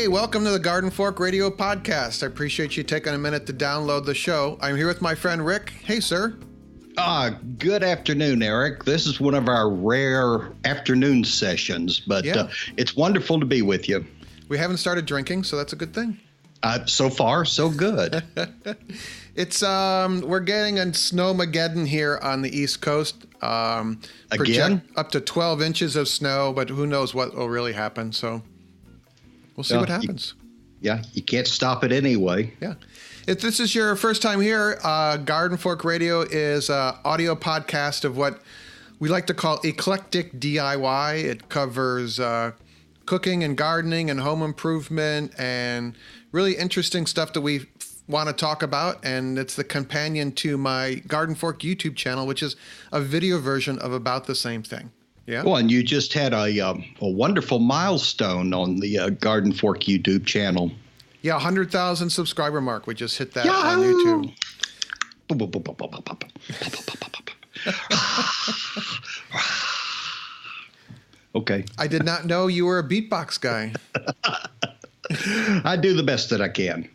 welcome to the Garden Fork Radio Podcast. I appreciate you taking a minute to download the show. I'm here with my friend Rick. Hey, sir. Good afternoon, Eric. This is one of our rare afternoon sessions, but it's wonderful to be with you. We haven't started drinking, so that's a good thing. So far, so good. It's we're getting a snowmageddon here on the East Coast. Again? Up to 12 inches of snow, but who knows what will really happen. So we'll see what happens. You can't stop it anyway. Yeah. If this is your first time here, Garden Fork Radio is an audio podcast of what we like to call eclectic DIY. It covers cooking and gardening and home improvement and really interesting stuff that we want to talk about. And it's the companion to my Garden Fork YouTube channel, which is a video version of about the same thing. Yeah. Well, and you just had a wonderful milestone on the Garden Fork YouTube channel. Yeah, 100,000 subscriber mark. We just hit that on YouTube. Okay. I did not know you were a beatbox guy. I do the best that I can.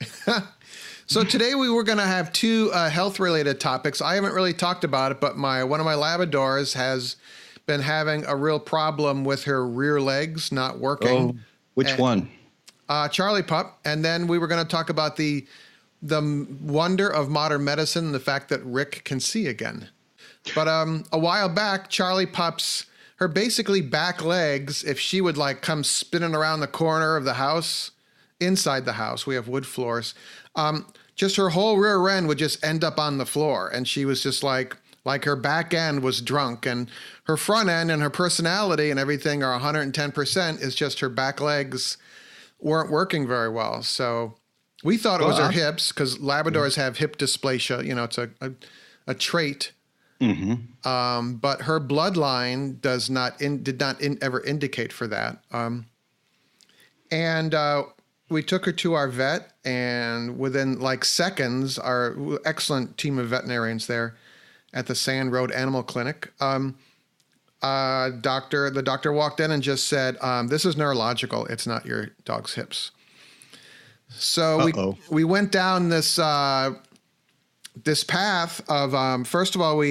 So today we were going to have two health-related topics. I haven't really talked about it, but one of my Labradors has been having a real problem with her rear legs not working. Oh, which one? Charlie Pup. And then we were going to talk about the wonder of modern medicine, the fact that Rick can see again. But a while back, Charlie Pup's, her basically back legs, if she would like come spinning around the corner of the house, inside the house, we have wood floors, just her whole rear end would just end up on the floor. And she was just like her back end was drunk, and her front end and her personality and everything are 110%. Is just her back legs weren't working very well. So we thought it was her hips, because Labradors have hip dysplasia. You know, it's a trait. Mm-hmm. But her bloodline did not ever indicate for that. And we took her to our vet, and within like seconds, our excellent team of veterinarians there at the Sand Road Animal Clinic, the doctor walked in and just said, "This is neurological. It's not your dog's hips." So we went down this this path of first of all,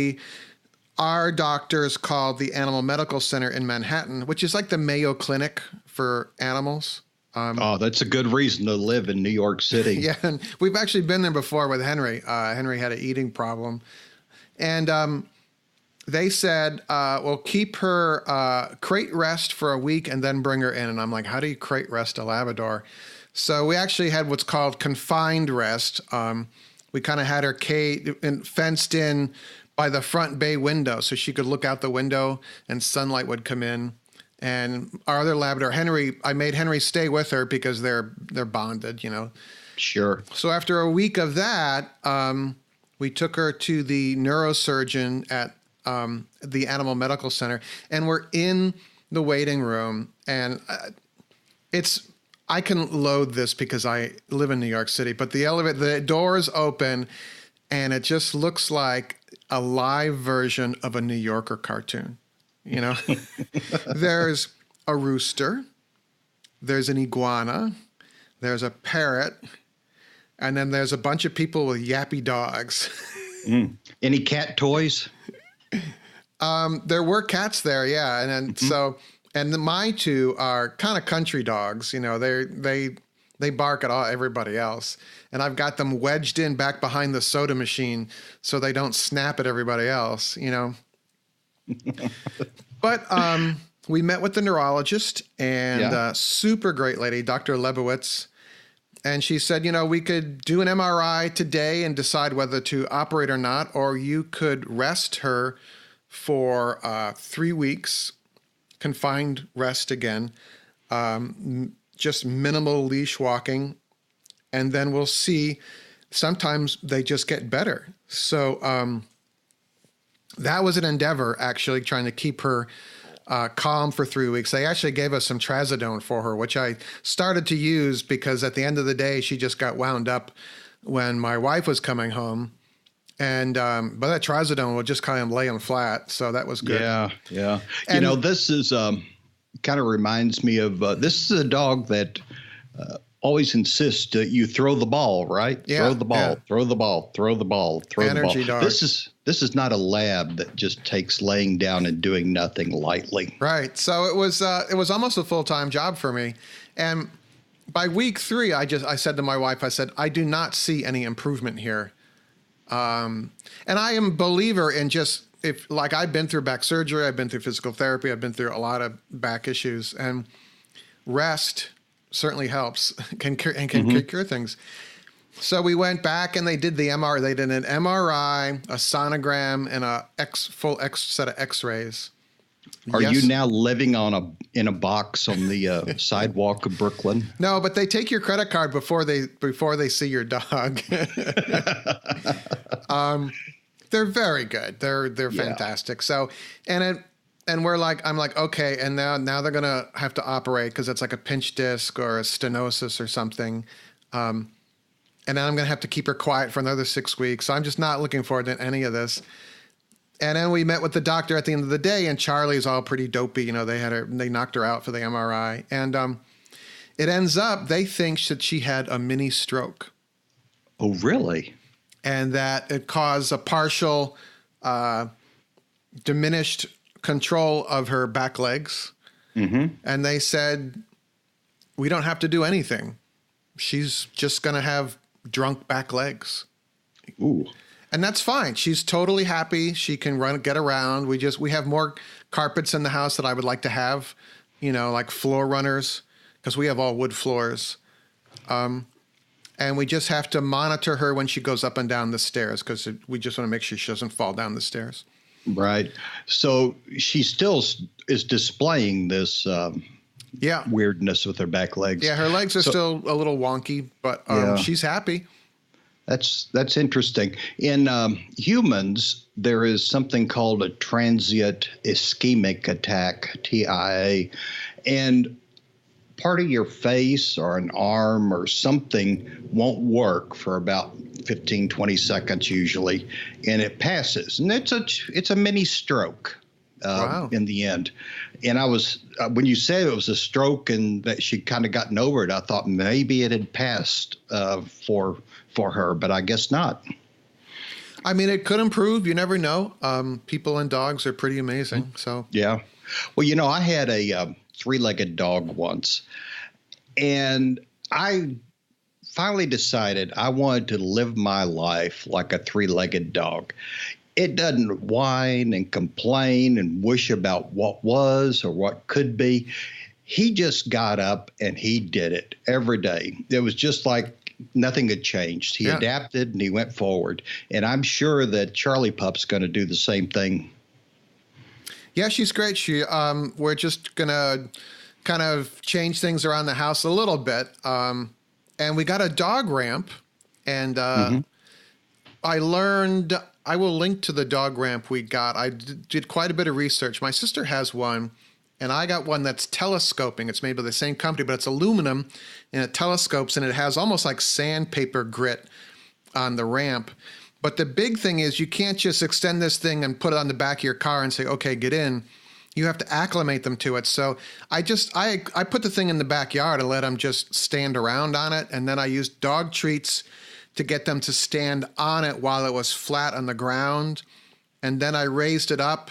our doctor is called the Animal Medical Center in Manhattan, which is like the Mayo Clinic for animals. That's a good reason to live in New York City. Yeah, and we've actually been there before with Henry. Henry had an eating problem, and they said, well, keep her crate rest for a week and then bring her in. And I'm like, how do you crate rest a Labrador? So we actually had what's called confined rest. We kind of had her fenced in by the front bay window so she could look out the window and sunlight would come in. And our other Labrador, Henry, I made Henry stay with her because they're bonded, you know. Sure. So after a week of that, we took her to the neurosurgeon at the Animal Medical Center, and we're in the waiting room. And I can load this because I live in New York City, but the door is open, and it just looks like a live version of a New Yorker cartoon. You know, there's a rooster, there's an iguana, there's a parrot, and then there's a bunch of people with yappy dogs. Any cat toys? There were cats there, yeah, and then and my two are kind of country dogs. You know, they bark at everybody else, and I've got them wedged in back behind the soda machine so they don't snap at everybody else. You know. But we met with the neurologist, and super great lady, Dr. Lebowitz. And she said, you know, we could do an MRI today and decide whether to operate or not, or you could rest her for 3 weeks, confined rest again, just minimal leash walking, and then we'll see. Sometimes they just get better. So that was an endeavor, actually, trying to keep her calm for 3 weeks. They actually gave us some trazodone for her, which I started to use because at the end of the day, she just got wound up when my wife was coming home. And but that trazodone will just kind of lay them flat. So that was good. Yeah. And, you know, this is kind of reminds me of this is a dog that always insist that you throw the ball, right? Yeah, throw the ball, throw the ball, throw the ball, throw Energy the ball. dog. This is not a lab that just takes laying down and doing nothing lightly. Right. So it was almost a full-time job for me. And by week 3, I said to my wife, I said, I do not see any improvement here. And I am a believer in just, if like I've been through back surgery, I've been through physical therapy, I've been through a lot of back issues, and rest certainly helps, can cure things. So we went back and they did the MRI. They did an MRI, a sonogram, and a full set of X-rays. Are you now living in a box on the sidewalk of Brooklyn? No, but they take your credit card before they see your dog. They're very good. They're fantastic. So, and we're like, I'm like, okay, and now they're gonna have to operate because it's like a pinch disc or a stenosis or something. And then I'm gonna have to keep her quiet for another 6 weeks. So I'm just not looking forward to any of this. And then we met with the doctor at the end of the day, and Charlie's all pretty dopey. You know, they knocked her out for the MRI, and it ends up they think that she had a mini stroke. Oh, really? And that it caused a partial diminished control of her back legs. Mm-hmm. And they said, we don't have to do anything. She's just going to have drunk back legs. Ooh. And that's fine. She's totally happy. She can get around. We have more carpets in the house that I would like to have, you know, like floor runners, because we have all wood floors. And we just have to monitor her when she goes up and down the stairs, because we just want to make sure she doesn't fall down the stairs. Right. So she still is displaying this weirdness with her back legs. Yeah, her legs are still a little wonky, but she's happy. That's interesting. In humans, there is something called a transient ischemic attack, TIA, and part of your face or an arm or something won't work for about 15, 20 seconds usually, and it passes. And it's a mini stroke in the end. And I was, when you said it was a stroke and that she kind of gotten over it, I thought maybe it had passed for her, but I guess not. I mean, it could improve. You never know. People and dogs are pretty amazing. So yeah. Well, you know, I had a 3-legged dog once, and I finally decided I wanted to live my life like a 3-legged dog. It doesn't whine and complain and wish about what was or what could be. He just got up and he did it every day. It was just like nothing had changed. He adapted and he went forward. And I'm sure that Charlie Pup's going to do the same thing. Yeah, she's great. We're just going to kind of change things around the house a little bit. And we got a dog ramp. And I learned, I will link to the dog ramp we got. I did quite a bit of research. My sister has one, and I got one that's telescoping. It's made by the same company, but it's aluminum, and it telescopes, and it has almost like sandpaper grit on the ramp. But the big thing is you can't just extend this thing and put it on the back of your car and say, okay, get in. You have to acclimate them to it. So I put the thing in the backyard and let them just stand around on it. And then I used dog treats to get them to stand on it while it was flat on the ground. And then I raised it up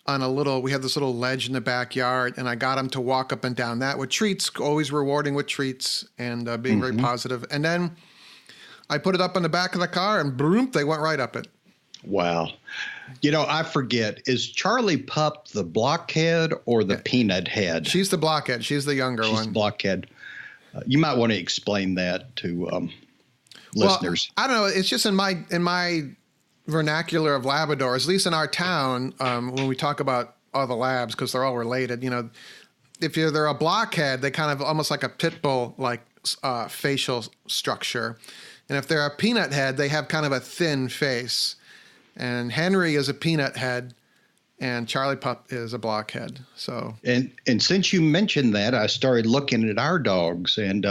on we have this little ledge in the backyard, and I got them to walk up and down that with treats, always rewarding with treats and being very positive. And then I put it up on the back of the car, and boom, they went right up it. Wow. You know, I forget, is Charlie Pup the blockhead or the peanut head? She's the blockhead. She's the younger one. She's the blockhead. You might want to explain that to listeners. Well, I don't know. It's just in my vernacular of Labradors, at least in our town, when we talk about all the labs, because they're all related, you know, if they're a blockhead, they kind of almost like a pit bull, like facial structure. And if they're a peanut head, they have kind of a thin face. And Henry is a peanut head, and Charlie Pup is a blockhead. So and since you mentioned that, I started looking at our dogs, and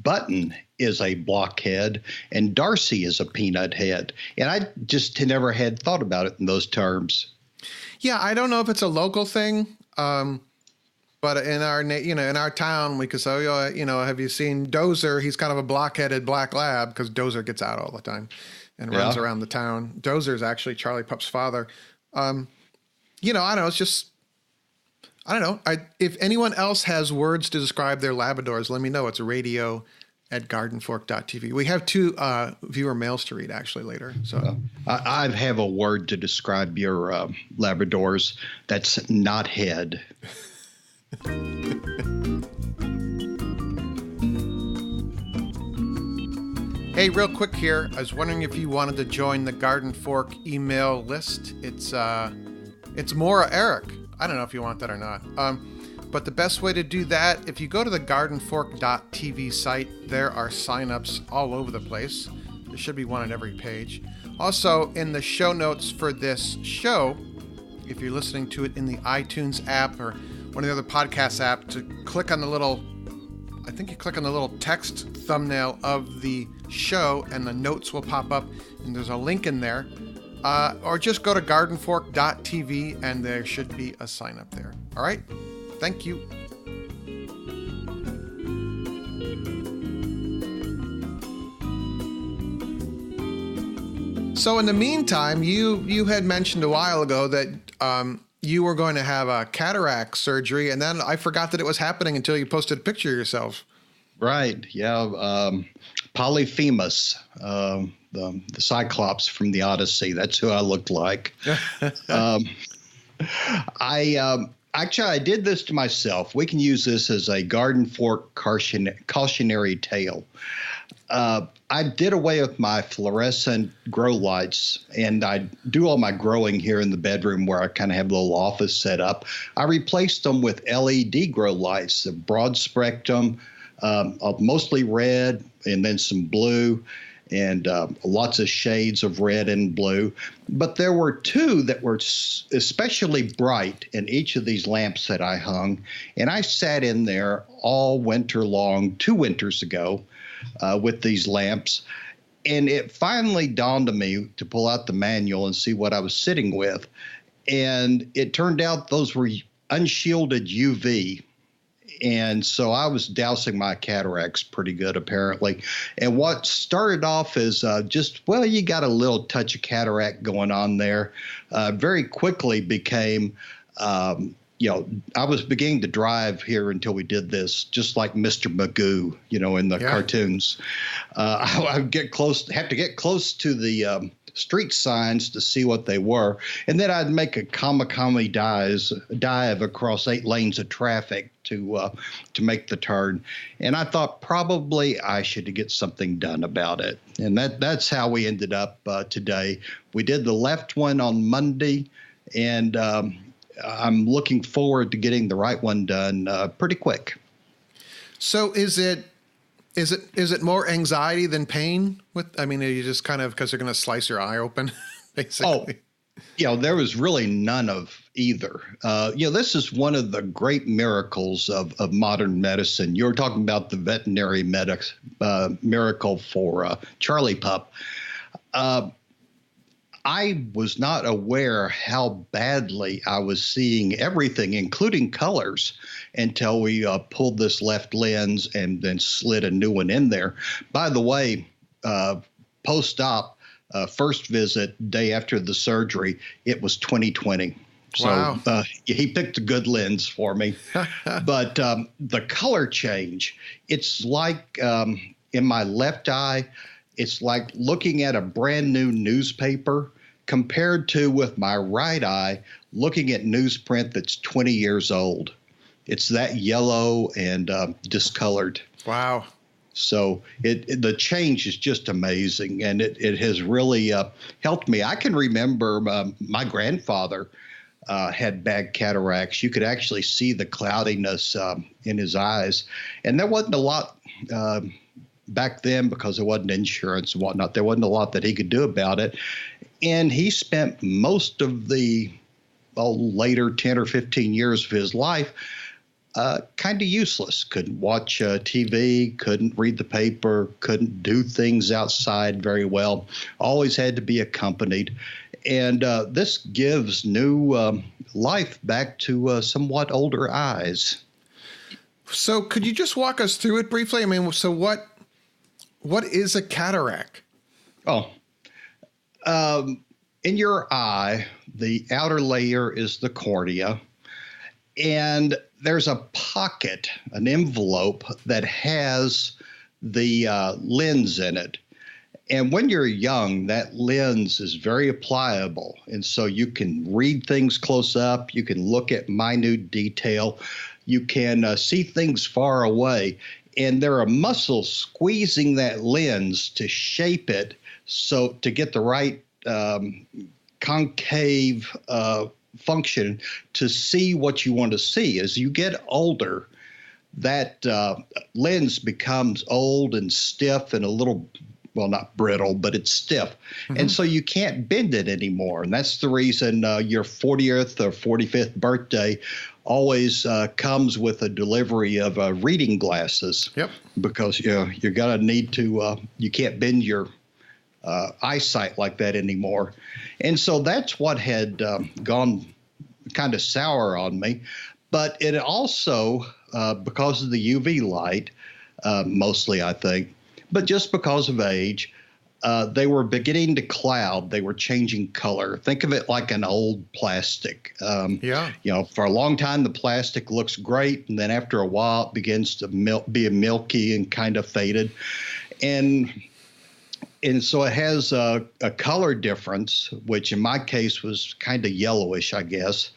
Button is a blockhead, and Darcy is a peanut head. And I just never had thought about it in those terms. Yeah, I don't know if it's a local thing, But in our, in our town, we could say, oh, have you seen Dozer? He's kind of a block-headed black lab because Dozer gets out all the time and runs around the town. Dozer is actually Charlie Pup's father. I don't know. It's just, I don't know. If anyone else has words to describe their Labradors, let me know. It's radio@gardenfork.tv. We have 2 viewer mails to read actually later. So I have a word to describe your Labradors. That's knothead. Hey, real quick here. I was wondering if you wanted to join the Garden Fork email list. It's Maura Eric. I don't know if you want that or not. But the best way to do that, if you go to the gardenfork.tv site, there are signups all over the place. There should be one on every page. Also, in the show notes for this show, if you're listening to it in the iTunes app or one of the other podcast apps, to click on the little, I think you click on the little text thumbnail of the show and the notes will pop up and there's a link in there. Or just go to gardenfork.tv and there should be a sign up there. All right? Thank you. So in the meantime, you had mentioned a while ago that you were going to have a cataract surgery, and then I forgot that it was happening until you posted a picture of yourself. Right. Yeah. Polyphemus, the Cyclops from the Odyssey. That's who I looked like. I did this to myself. We can use this as a Garden Fork cautionary tale. I did away with my fluorescent grow lights, and I do all my growing here in the bedroom where I kind of have a little office set up. I replaced them with LED grow lights, the broad spectrum, mostly red and then some blue, and lots of shades of red and blue. But there were 2 that were especially bright in each of these lamps that I hung. And I sat in there all winter long, 2 winters ago, with these lamps. And it finally dawned on me to pull out the manual and see what I was sitting with. And it turned out those were unshielded UV. And so I was dousing my cataracts pretty good, apparently. And what started off as you got a little touch of cataract going on there, very quickly became, I was beginning to drive here until we did this, just like Mr. Magoo, in the cartoons. I would have to get close to the street signs to see what they were. And then I'd make a kamikami dive across 8 lanes of traffic to make the turn. And I thought probably I should get something done about it. And that's how we ended up today. We did the left one on Monday, and I'm looking forward to getting the right one done pretty quick. So is it more anxiety than pain? Are you just kind of, because they're going to slice your eye open, basically? There was really none of either. This is one of the great miracles of modern medicine. You were talking about the veterinary miracle for Charlie Pup. I was not aware how badly I was seeing everything, including colors, until we pulled this left lens and then slid a new one in there. By the way, post-op, first visit, day after the surgery, it was 20/20. Wow. So he picked a good lens for me. But the color change, it's like in my left eye, it's like looking at a brand new newspaper compared to with my right eye looking at newsprint that's 20 years old. It's that yellow and discolored. Wow. So the change is just amazing, and it has really helped me. I can remember my grandfather had bad cataracts. You could actually see the cloudiness in his eyes, and there wasn't a lot back then because there wasn't insurance and whatnot. There wasn't a lot that he could do about it, and he spent most of the later 10 or 15 years of his life kind of useless. Couldn't watch TV, couldn't read the paper, couldn't do things outside very well, always had to be accompanied. And this gives new life back to somewhat older eyes. So could you just walk us through it briefly? I mean, so what is a cataract? Oh, in your eye, the outer layer is the cornea, and there's a pocket, an envelope that has the lens in it. And when you're young, that lens is very pliable. And so you can read things close up. You can look at minute detail. You can see things far away. And there are muscles squeezing that lens to shape it so to get the right concave function to see what you want to see. As you get older, that lens becomes old and stiff and a little, well, not brittle, but it's stiff. Mm-hmm. And so you can't bend it anymore. And that's the reason your 40th or 45th birthday always comes with a delivery of reading glasses. Yep. Because you're going to need to, you can't bend your eyesight like that anymore. And so that's what had gone kind of sour on me. But it also, because of the UV light, mostly I think, but just because of age, they were beginning to cloud. They were changing color. Think of it like an old plastic. Yeah. You know, for a long time, the plastic looks great. And then after a while, it begins to be milky and kind of faded. And so it has a color difference, which in my case was kind of yellowish, I guess.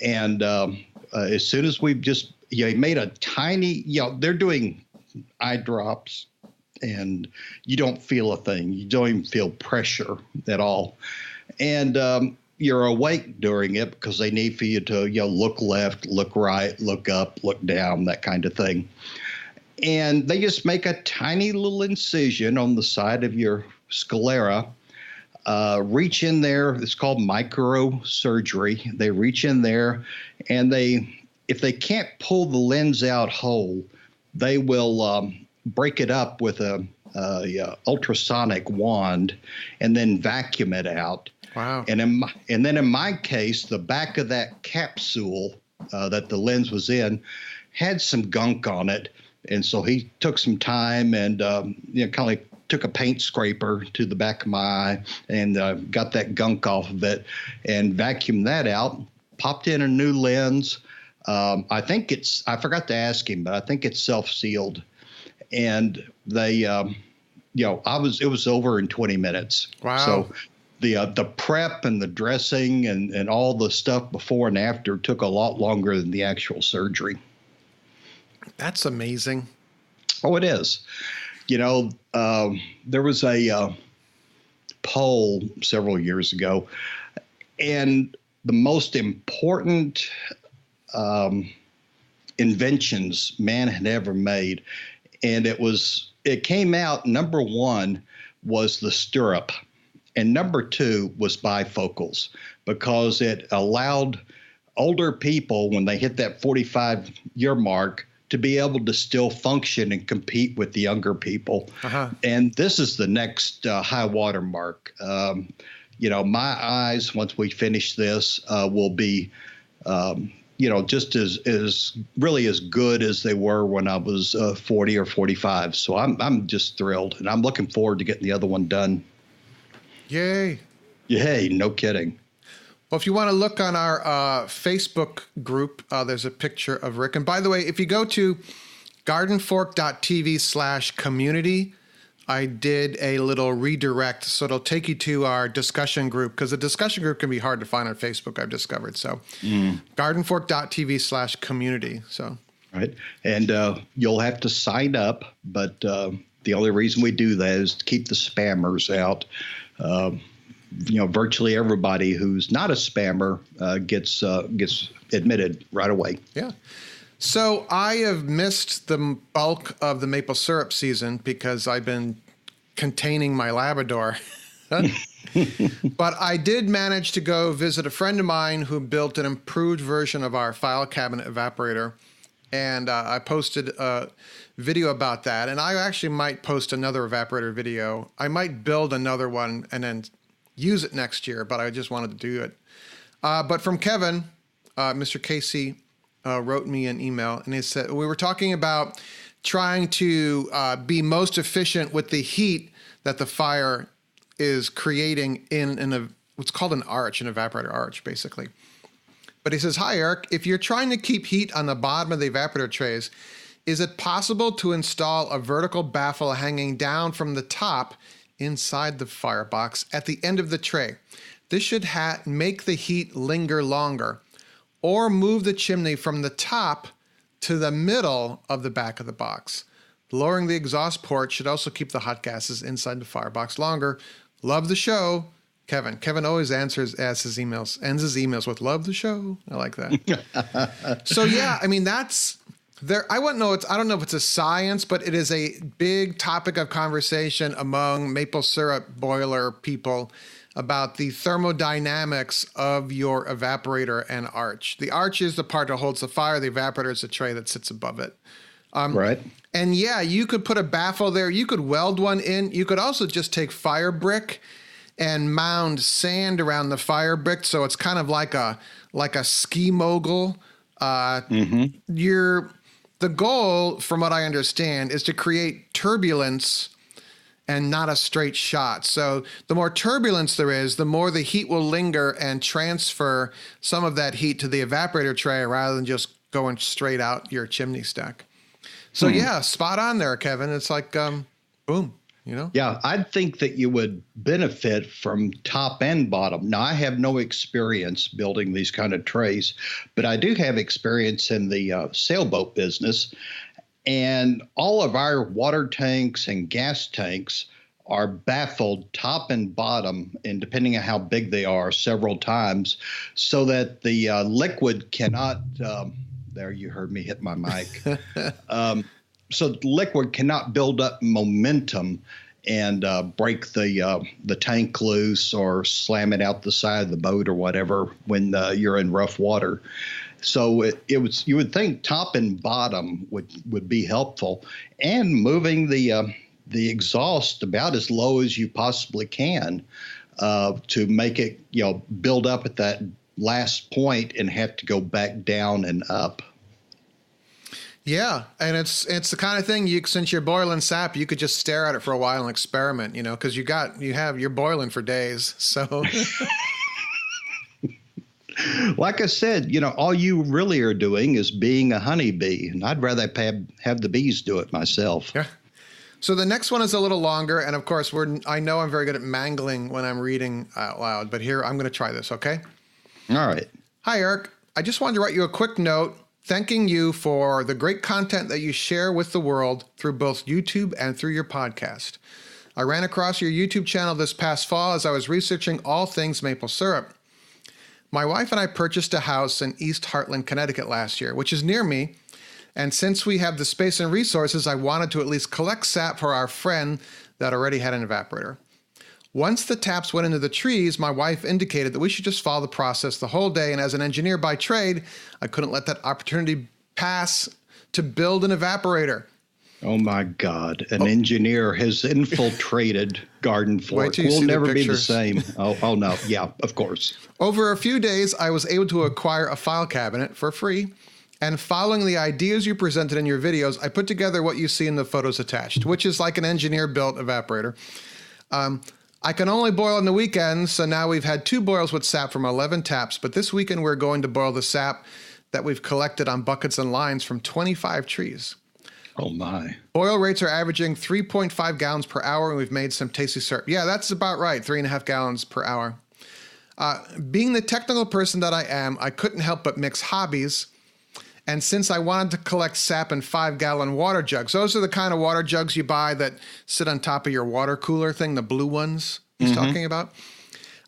And as soon as we've just made a tiny, they're doing eye drops, and you don't feel a thing. You don't even feel pressure at all. And you're awake during it because they need for you to look left, look right, look up, look down, that kind of thing. And they just make a tiny little incision on the side of your sclera, reach in there. It's called microsurgery. They reach in there, and if they can't pull the lens out whole, they will break it up with a ultrasonic wand and then vacuum it out. Wow. And then in my case, the back of that capsule that the lens was in had some gunk on it. And so he took some time and kind of like took a paint scraper to the back of my eye and got that gunk off of it and vacuumed that out, popped in a new lens. I forgot to ask him, but I think it's self-sealed. And they, it was over in 20 minutes. Wow. So the prep and the dressing and all the stuff before and after took a lot longer than the actual surgery. That's amazing. Oh, it is. There was a poll several years ago, and the most important inventions man had ever made, and it came out, number one was the stirrup, and number two was bifocals, because it allowed older people, when they hit that 45-year mark, to be able to still function and compete with the younger people. Uh-huh. And this is the next high water mark. My eyes, once we finish this, will be, just as really as good as they were when I was 40 or 45. So I'm just thrilled, and I'm looking forward to getting the other one done. Yay. Yay, no kidding. Well, if you want to look on our Facebook group, there's a picture of Rick. And by the way, if you go to gardenfork.tv/community, I did a little redirect. So it'll take you to our discussion group, because the discussion group can be hard to find on Facebook, I've discovered. So gardenfork.tv/community. So. Right. And you'll have to sign up. But the only reason we do that is to keep the spammers out. Virtually everybody who's not a spammer gets admitted right away. Yeah. So I have missed the bulk of the maple syrup season because I've been containing my Labrador. But I did manage to go visit a friend of mine who built an improved version of our file cabinet evaporator. And I posted a video about that. And I actually might post another evaporator video. I might build another one and then use it next year, but I just wanted to do it. But from Kevin, Mr. Casey, wrote me an email, and he said, we were talking about trying to be most efficient with the heat that the fire is creating in what's called an arch, an evaporator arch, basically. But he says, hi, Eric, if you're trying to keep heat on the bottom of the evaporator trays, is it possible to install a vertical baffle hanging down from the top inside the firebox at the end of the tray? This should make the heat linger longer, or move the chimney from the top to the middle of the back of the box. Lowering the exhaust port should also keep the hot gases inside the firebox longer. Love the show. Kevin. Kevin always ends his emails with love the show. I like that. So yeah, I mean, that's there. I don't know if it's a science, but it is a big topic of conversation among maple syrup boiler people about the thermodynamics of your evaporator and arch. The arch is the part that holds the fire. The evaporator is the tray that sits above it. Right. And yeah, you could put a baffle there. You could weld one in. You could also just take fire brick and mound sand around the fire brick, so it's kind of like a ski mogul. The goal, from what I understand, is to create turbulence and not a straight shot. So the more turbulence there is, the more the heat will linger and transfer some of that heat to the evaporator tray rather than just going straight out your chimney stack. So yeah, spot on there, Kevin. It's like, boom. You know? Yeah, I think that you would benefit from top and bottom. Now, I have no experience building these kind of trays, but I do have experience in the sailboat business. And all of our water tanks and gas tanks are baffled top and bottom, and depending on how big they are, several times, so that the liquid cannot, there you heard me hit my mic, so the liquid cannot build up momentum and break the tank loose or slam it out the side of the boat or whatever when you're in rough water. So you would think top and bottom would be helpful, and moving the exhaust about as low as you possibly can to make it build up at that last point and have to go back down and up. Yeah, and it's the kind of thing since you're boiling sap, you could just stare at it for a while and experiment, because you're boiling for days. So, like I said, all you really are doing is being a honeybee, and I'd rather have the bees do it myself. Yeah. So the next one is a little longer, and of course, I know I'm very good at mangling when I'm reading out loud, but here I'm going to try this. Okay. All right. Hi, Eric. I just wanted to write you a quick note, thanking you for the great content that you share with the world through both YouTube and through your podcast. I ran across your YouTube channel this past fall as I was researching all things maple syrup. My wife and I purchased a house in East Hartland, Connecticut last year, which is near me. And since we have the space and resources, I wanted to at least collect sap for our friend that already had an evaporator. Once the taps went into the trees, my wife indicated that we should just follow the process the whole day. And as an engineer by trade, I couldn't let that opportunity pass to build an evaporator. Oh my God. An engineer has infiltrated garden fork. We'll never be the same. Oh no. Yeah, of course. Over a few days, I was able to acquire a file cabinet for free. And following the ideas you presented in your videos, I put together what you see in the photos attached, which is like an engineer-built evaporator. I can only boil on the weekends, so now we've had 2 boils with sap from 11 taps, but this weekend we're going to boil the sap that we've collected on buckets and lines from 25 trees. Oh my. Boil rates are averaging 3.5 gallons per hour, and we've made some tasty syrup. Yeah, that's about right, 3.5 gallons per hour. Being the technical person that I am, I couldn't help but mix hobbies. And since I wanted to collect sap in 5-gallon water jugs, those are the kind of water jugs you buy that sit on top of your water cooler thing, the blue ones he's talking about.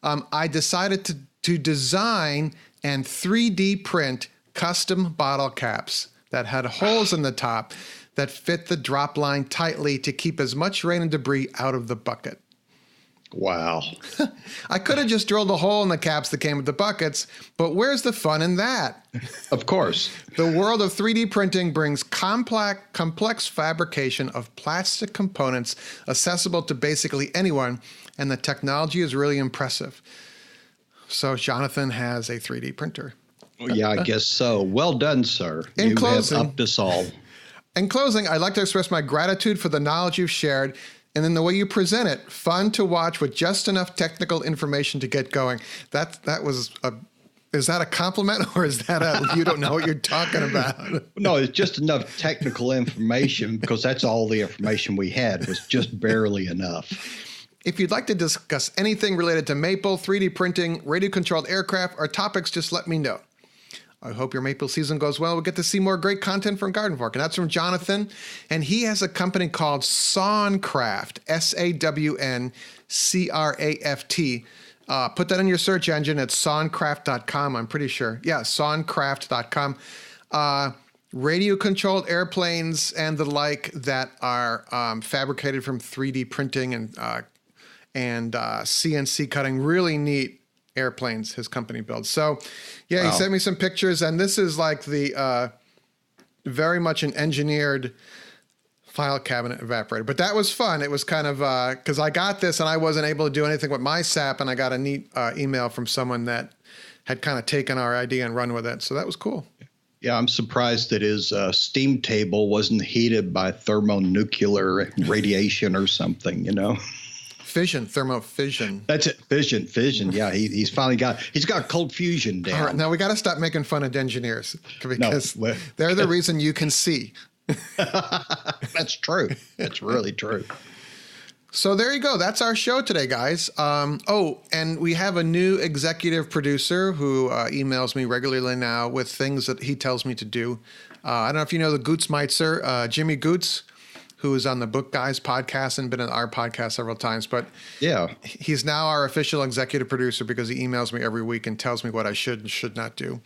I decided to design and 3D print custom bottle caps that had holes in the top that fit the drop line tightly to keep as much rain and debris out of the bucket. Wow. I could have just drilled a hole in the caps that came with the buckets, but where's the fun in that? Of course. The world of 3D printing brings complex fabrication of plastic components accessible to basically anyone, and the technology is really impressive. So Jonathan has a 3D printer. Yeah, I guess so. Well done, sir. In closing, have upped us all. In closing, I'd like to express my gratitude for the knowledge you've shared and then the way you present it. Fun to watch with just enough technical information to get going. Is that a compliment or is that you don't know what you're talking about? No, it's just enough technical information because that's all the information we had was just barely enough. If you'd like to discuss anything related to maple, 3D printing, radio-controlled aircraft, or topics, just let me know. I hope your maple season goes well. We'll get to see more great content from Garden Fork. And that's from Jonathan. And he has a company called Sawncraft, SAWNCRAFT. Put that in your search engine at sawncraft.com, I'm pretty sure. Yeah, sawncraft.com. Radio-controlled airplanes and the like that are fabricated from 3D printing and CNC cutting. Really neat airplanes his company builds. So, yeah, he sent me some pictures, and this is like the very much an engineered file cabinet evaporator. But that was fun. It was kind of because I got this and I wasn't able to do anything with my SAP, and I got a neat email from someone that had kind of taken our idea and run with it. So that was cool. Yeah, I'm surprised that his steam table wasn't heated by thermonuclear radiation or something, you know. Thermofission. That's it. Fission. Yeah, he's finally he's got cold fusion down. All right, now we got to stop making fun of engineers because they're the reason you can see. That's true. That's really true. So there you go. That's our show today, guys. And we have a new executive producer who emails me regularly now with things that he tells me to do. I don't know if you know the Gootsmeitzer, Jimmy Goots, who is on the Book Guys podcast and been on our podcast several times. But yeah, he's now our official executive producer because he emails me every week and tells me what I should and should not do.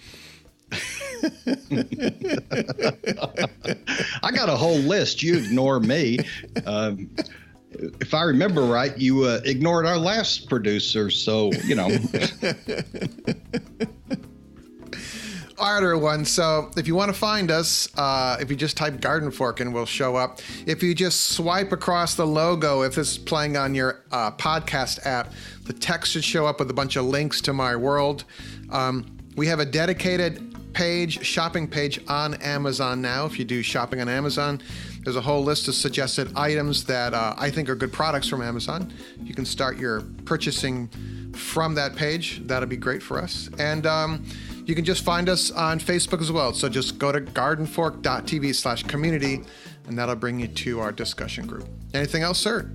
I got a whole list. You ignore me. If I remember right, you ignored our last producer. So, you know. All right, everyone. So if you want to find us, if you just type Garden Fork and we'll show up. If you just swipe across the logo, if it's playing on your podcast app, the text should show up with a bunch of links to my world. We have a dedicated shopping page on Amazon now. If you do shopping on Amazon, there's a whole list of suggested items that I think are good products from Amazon. You can start your purchasing from that page. That'll be great for us. And you can just find us on Facebook as well. So just go to gardenfork.tv/community, and that'll bring you to our discussion group. Anything else, sir?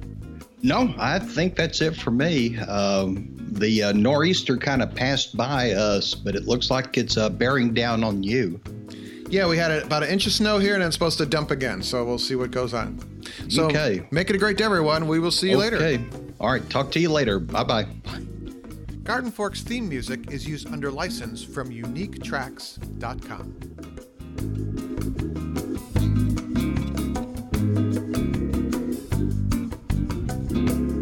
No, I think that's it for me. The nor'easter kind of passed by us, but it looks like it's bearing down on you. Yeah, we had about an inch of snow here, and it's supposed to dump again. So we'll see what goes on. So make it a great day, everyone. We will see you later. Okay. All right. Talk to you later. Bye-bye. Bye. Garden Fork's theme music is used under license from uniquetracks.com.